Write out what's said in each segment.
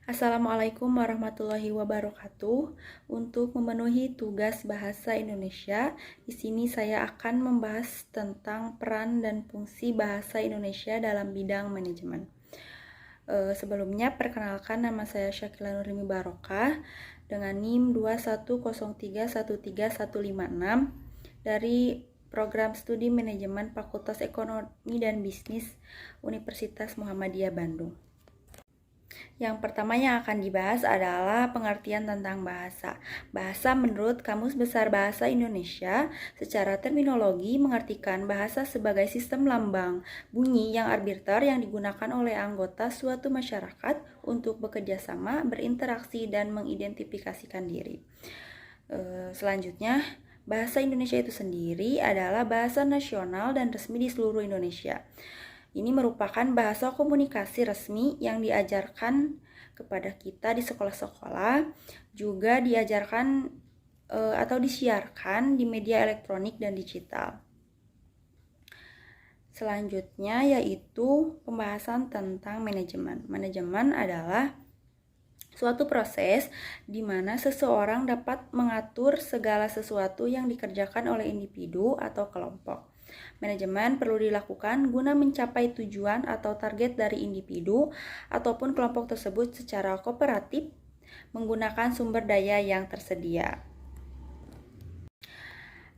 Assalamualaikum warahmatullahi wabarakatuh. Untuk memenuhi tugas bahasa Indonesia, di sini saya akan membahas tentang peran dan fungsi bahasa Indonesia dalam bidang manajemen. Sebelumnya, perkenalkan nama saya Syakila Nurimi Barokah dengan NIM 21031313156 dari Program Studi Manajemen Fakultas Ekonomi dan Bisnis Universitas Muhammadiyah Bandung. Yang pertama yang akan dibahas adalah pengertian tentang bahasa. Bahasa menurut Kamus Besar Bahasa Indonesia secara terminologi mengartikan bahasa sebagai sistem lambang bunyi yang arbiter yang digunakan oleh anggota suatu masyarakat untuk bekerja sama, berinteraksi, dan mengidentifikasikan diri. Selanjutnya, bahasa Indonesia itu sendiri adalah bahasa nasional dan resmi di seluruh Indonesia. Ini merupakan bahasa komunikasi resmi yang diajarkan kepada kita di sekolah-sekolah, juga diajarkan atau disiarkan di media elektronik dan digital. Selanjutnya yaitu pembahasan tentang manajemen. Manajemen adalah suatu proses di mana seseorang dapat mengatur segala sesuatu yang dikerjakan oleh individu atau kelompok. Manajemen perlu dilakukan guna mencapai tujuan atau target dari individu ataupun kelompok tersebut secara kooperatif menggunakan sumber daya yang tersedia.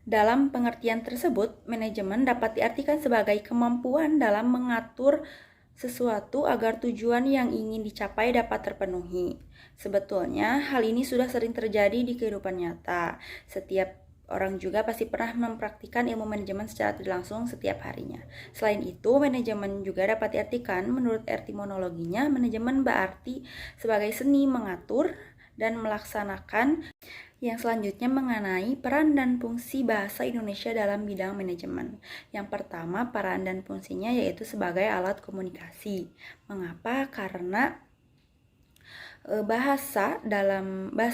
Dalam pengertian tersebut, manajemen dapat diartikan sebagai kemampuan dalam mengatur sesuatu agar tujuan yang ingin dicapai dapat terpenuhi. Sebetulnya, hal ini sudah sering terjadi di kehidupan nyata. Setiap orang juga pasti pernah mempraktikkan ilmu manajemen secara tidak langsung setiap harinya. Selain itu, manajemen juga dapat diartikan menurut etimologinya, manajemen berarti sebagai seni mengatur dan melaksanakan. Yang selanjutnya mengenai peran dan fungsi bahasa Indonesia dalam bidang manajemen. Yang pertama, peran dan fungsinya yaitu sebagai alat komunikasi. Mengapa? Karena bahasa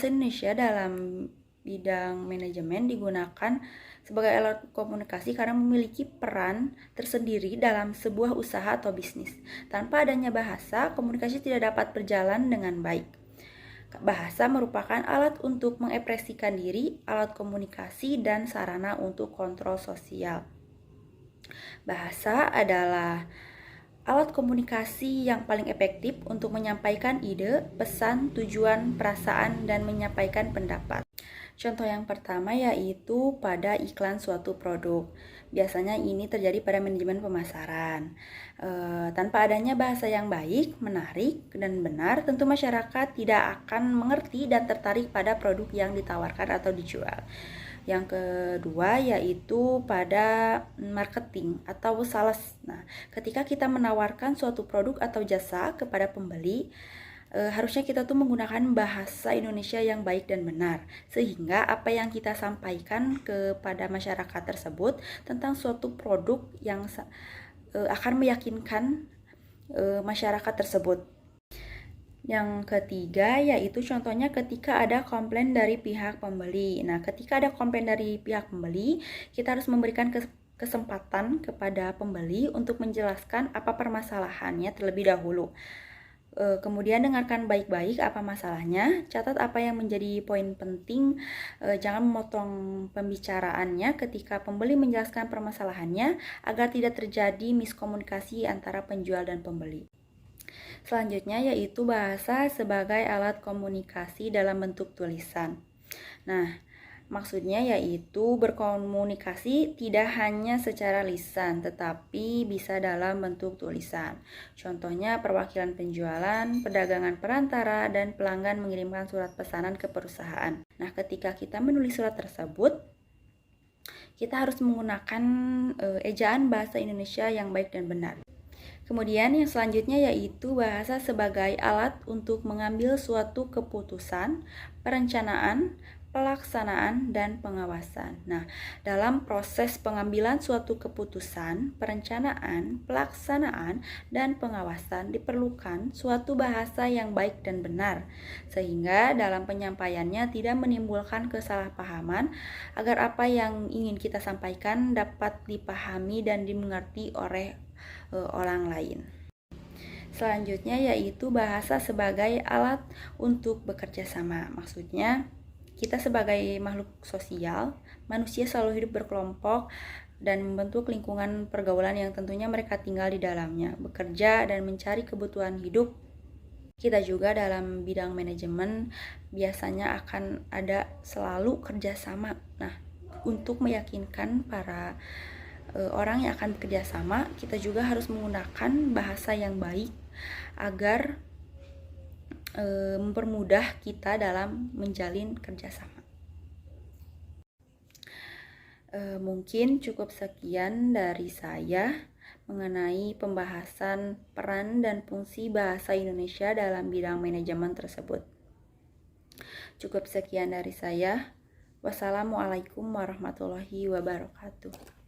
Indonesia dalam bidang manajemen digunakan sebagai alat komunikasi karena memiliki peran tersendiri dalam sebuah usaha atau bisnis. Tanpa adanya bahasa, komunikasi tidak dapat berjalan dengan baik. Bahasa merupakan alat untuk mengekspresikan diri, alat komunikasi, dan sarana untuk kontrol sosial. Bahasa adalah alat komunikasi yang paling efektif untuk menyampaikan ide, pesan, tujuan, perasaan, dan menyampaikan pendapat. Contoh yang pertama yaitu pada iklan suatu produk. Biasanya ini terjadi pada manajemen pemasaran. Tanpa adanya bahasa yang baik, menarik, dan benar, tentu masyarakat tidak akan mengerti dan tertarik pada produk yang ditawarkan atau dijual. Yang kedua yaitu pada marketing atau sales. Nah, ketika kita menawarkan suatu produk atau jasa kepada pembeli, harusnya kita tuh menggunakan bahasa Indonesia yang baik dan benar, sehingga apa yang kita sampaikan kepada masyarakat tersebut tentang suatu produk yang akan meyakinkan masyarakat tersebut. Yang ketiga yaitu contohnya ketika ada komplain dari pihak pembeli. Nah, ketika ada komplain dari pihak pembeli, kita harus memberikan kesempatan kepada pembeli untuk menjelaskan apa permasalahannya terlebih dahulu. Kemudian dengarkan baik-baik apa masalahnya, catat apa yang menjadi poin penting, jangan memotong pembicaraannya ketika pembeli menjelaskan permasalahannya agar tidak terjadi miskomunikasi antara penjual dan pembeli. Selanjutnya yaitu bahasa sebagai alat komunikasi dalam bentuk tulisan. Nah, maksudnya yaitu berkomunikasi tidak hanya secara lisan, tetapi bisa dalam bentuk tulisan. Contohnya perwakilan penjualan, perdagangan perantara, dan pelanggan mengirimkan surat pesanan ke perusahaan. Nah, ketika kita menulis surat tersebut, kita harus menggunakan ejaan bahasa Indonesia yang baik dan benar. Kemudian yang selanjutnya yaitu bahasa sebagai alat untuk mengambil suatu keputusan, perencanaan, pelaksanaan, dan pengawasan. Nah, dalam proses pengambilan suatu keputusan, perencanaan, pelaksanaan, dan pengawasan diperlukan suatu bahasa yang baik dan benar, sehingga dalam penyampaiannya tidak menimbulkan kesalahpahaman agar apa yang ingin kita sampaikan dapat dipahami dan dimengerti oleh orang lain. Selanjutnya yaitu bahasa sebagai alat untuk bekerja sama. Maksudnya, kita sebagai makhluk sosial, manusia selalu hidup berkelompok dan membentuk lingkungan pergaulan yang tentunya mereka tinggal di dalamnya, bekerja dan mencari kebutuhan hidup. Kita juga dalam bidang manajemen biasanya akan ada selalu kerjasama. Nah, untuk meyakinkan para orang yang akan bekerja sama, kita juga harus menggunakan bahasa yang baik agar mempermudah kita dalam menjalin kerjasama. Mungkin cukup sekian dari saya mengenai pembahasan peran dan fungsi bahasa Indonesia dalam bidang manajemen tersebut. Cukup sekian dari saya. Wassalamualaikum warahmatullahi wabarakatuh.